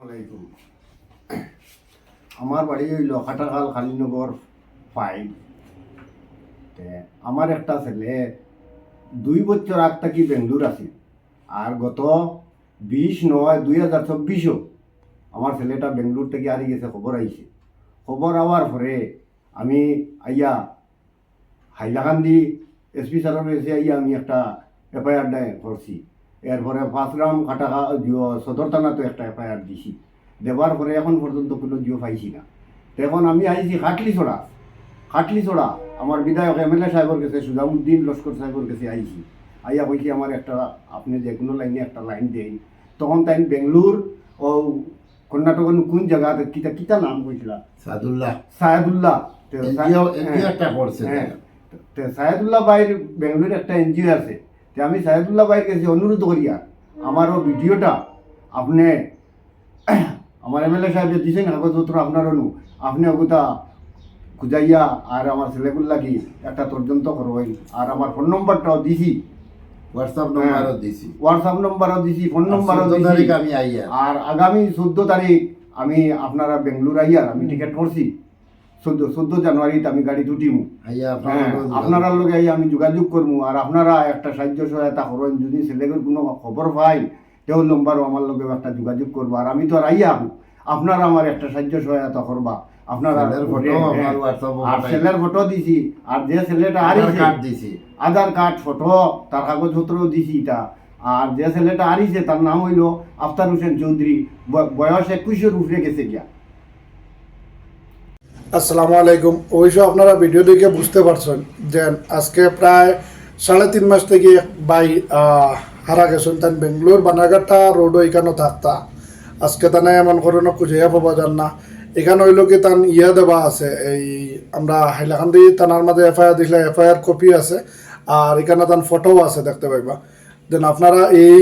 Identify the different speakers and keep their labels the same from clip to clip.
Speaker 1: আলাইকুম। আমার বাড়ি হইল খাটাখাল খালিনগর 5। আমার একটা ছেলে 2 বছর আগ থাকি বেঙ্গলোর আছে, আর গত 20/9/2024 আমার ছেলেটা বেঙ্গলোর থেকে হারিয়ে গেছে। খবর আইছে, খবর আওয়ার পরে আমি আইয়া হাইলাকান্দি এসপি স্যারের কাছে আইয়া আমি একটা এফআইআর করছি। এরপরে 5 গ্রাম খাটাখা সদর থানাতে একটা এফআইআর দিছি। দেওয়ার পরে এখন পর্যন্ত কোনো জিও পাইছি না। তো এখন আমি আইছি খাটলিছড়া আমার বিধায়ক এমএলএ সাহেবের কাছে, সুজামুদ্দিন লস্কর সাহেবের কাছে আইছি। আইয়া কইছি আমার একটা, আপনি যে কোনো লাইনে একটা লাইন দেন। তখন তাই বেঙ্গলোর ও কর্ণাটকের কোন জায়গা কিতা কিতা নাম কইছিল, সায়েদুল্লাহ। সায়েদুল্লাহ ভাইয়ের বেঙ্গলোর একটা এনজিও আছে। তো আমি সায়েদুল্লাহ ভাইয়ের কাছে অনুরোধ করিয়া আমারও ভিডিওটা আপনি আমার এমএলএ সাহেব দিয়েছেন কাগজপত্র আপনার আপনি ওগুতা খুঁজাইয়া আর আমার ছেলেগুলা কি একটা তর্জন্ত করবেন। আর আমার ফোন নম্বরটাও দিছি, হোয়াটসঅ্যাপ নম্বরও দিছি, ফোন নম্বরও দিছি। আর আগামী 14 তারিখ আমি আপনারা বেঙ্গলোর আইয়ার আমি টিকিট করছি। 14 জানুয়ারিতে আমি গাড়ি উঠিমু। আপনারা লগে আইয়া আমি যোগাযোগ করবো। আর আপনারা একটা সাহায্য সহায়তা করবেন। যদি ছেলেগুলোর কোনো খবর পাই তেও নম্বরও আমার লগে একটা যোগাযোগ করবো। আর আমি তো আর আইয়া আপনারা আমার একটা সাহায্য সহায়তা করবা। আপনারা ছেলের ফটো দিছি, আর যে ছেলেটা হারিয়েছে আধার কার্ড ফটো তার কাগজপত্র দিছি এটা। আর যে ছেলেটা হারিয়েছে তার নাম হইল আফতার হোসেন চৌধুরী, বয়স 21-এর উপরে গেছে গিয়া।
Speaker 2: আসসালামু আলাইকুম। অবশ্য আপনারা ভিডিও দেখে বুঝতে পারছেন যে আজকে প্রায় 3.5 মাস থেকে ভাই হারা গেছেন। তাই বেঙ্গলোর বানারঘাটা রোডও এখানে থাকতা। আজকে তানে এমন করোনা খুঁজে পাওয়া যান না। এখানে হইল কি তান দেওয়া আছে, এই আমরা হাইলাকান্দি থানার মাঝে এফআইআর দিলে এফআইআর কপি আছে। আর এখানে তান ফটোও আছে, দেখতে পাইবা। দেন আপনারা এই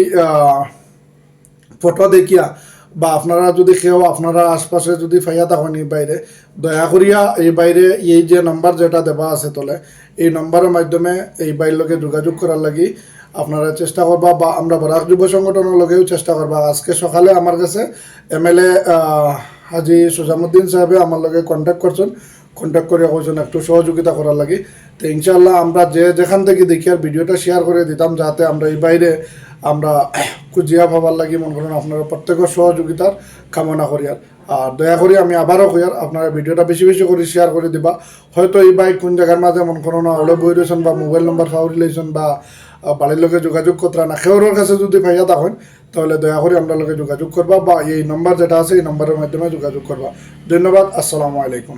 Speaker 2: ফটো দেখিয়া বা আপনারা যদি কেউ আপনারা আশপাশে যদি ফাইয়া থাকেন এই বাইরে, দয়া করিয়া এই বাইরে এই যে নাম্বার যেটা দেওয়া আছে তলে, এই নাম্বারের মাধ্যমে এই বাইরের লোকে যোগাযোগ করার লাগি আপনারা চেষ্টা করবা। বা আমরা বরাক যুব সংগঠনের লগেও চেষ্টা করবা। আজকে সকালে আমার কাছে এমএলএ হাজি সুজামুদ্দিন সাহেবে আমার লগে কন্ট্যাক্ট করছেন। কন্ট্যাক্ট করে কইছেন একটু সহযোগিতা করার লাগি। তো ইনশাল্লাহ আমরা যেখান থেকে দেখি আর ভিডিওটা শেয়ার করে দিতাম, যাতে আমরা এই বাইরে আমরা খুঁজিয়া পাবার লাগি মনে করেন আপনারা প্রত্যেকের সহযোগিতার কামনা করি। আর দয়া করি আমি আবারও কই, আর আপনারা ভিডিওটা বেশি বেশি করে শেয়ার করে দিবা। হয়তো এই বাইক কোন জায়গার মাঝে মনে করেন না হলে বই রয়েছেন বা মোবাইল নম্বর ফাউরি লইছেন বা বাড়ির লোকে যোগাযোগ করতে না, খেউরের কাছে যদি পাইয়া থাকেন তাহলে দয়া করে আমরা লোকে যোগাযোগ করবা বা এই নম্বর যেটা আছে এই নম্বরের মাধ্যমে যোগাযোগ করবা। ধন্যবাদ। আসসালামু আলাইকুম।